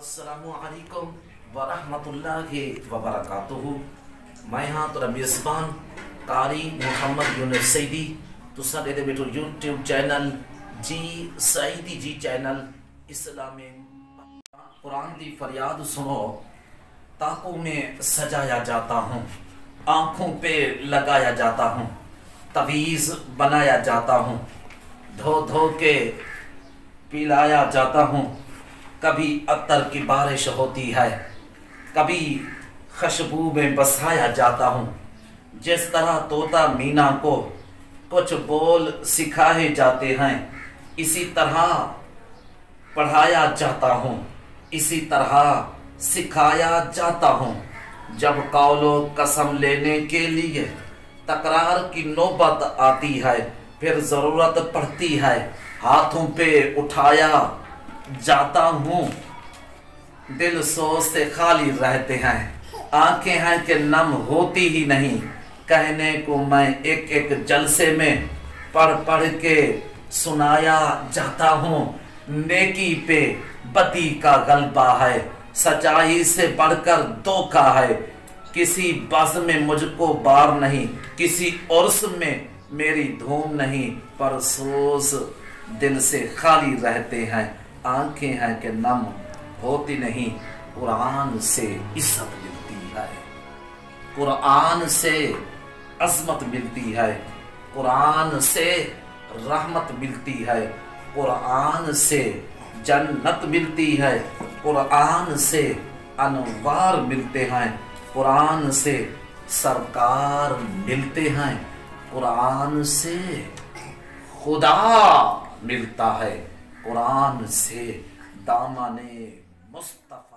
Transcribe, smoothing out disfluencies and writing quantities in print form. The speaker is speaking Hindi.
अस्सलामुअलैकुम वरहमतुल्लाहि वबरकातुहू। मैं हाँ तो मेज़बान कारी मोहम्मद यूनुस सईदी तुसा दे बेटो यूट्यूब चैनल जी सईदी जी चैनल इस्लामी कुरान की फरियाद सुनो। ताकों में सजाया जाता हूँ, आँखों पे लगाया जाता हूँ, तवीज़ बनाया जाता हूँ, धो धो के पिलाया जाता हूँ। कभी अत्तर की बारिश होती है, कभी खुशबू में बसाया जाता हूँ। जिस तरह तोता मीना को कुछ बोल सिखाए जाते हैं, इसी तरह पढ़ाया जाता हूँ, इसी तरह सिखाया जाता हूँ। जब कौलो कसम लेने के लिए तकरार की नौबत आती है, फिर ज़रूरत पड़ती है, हाथों पे उठाया जाता हूँ। दिल सोच से खाली रहते हैं, आंखें हैं कि नम होती ही नहीं। कहने को मैं एक एक जलसे में पढ़ पढ़ के सुनाया जाता हूँ। नेकी पे बदी का गलबा है, सच्चाई से बढ़कर धोखा है। किसी बस में मुझको बार नहीं, किसी उर्स में मेरी धूम नहीं। पर सोच दिल से खाली रहते हैं, आंखें हैं कि नम होती नहीं। कुरान से इज्जत मिलती है, कुरान से अजमत मिलती है, कुरान से रहमत मिलती है, कुरान से जन्नत मिलती है, कुरान से अनवार मिलते हैं, कुरान से सरकार मिलते हैं, कुरान से खुदा मिलता है, कुरान से दामने मुस्तफा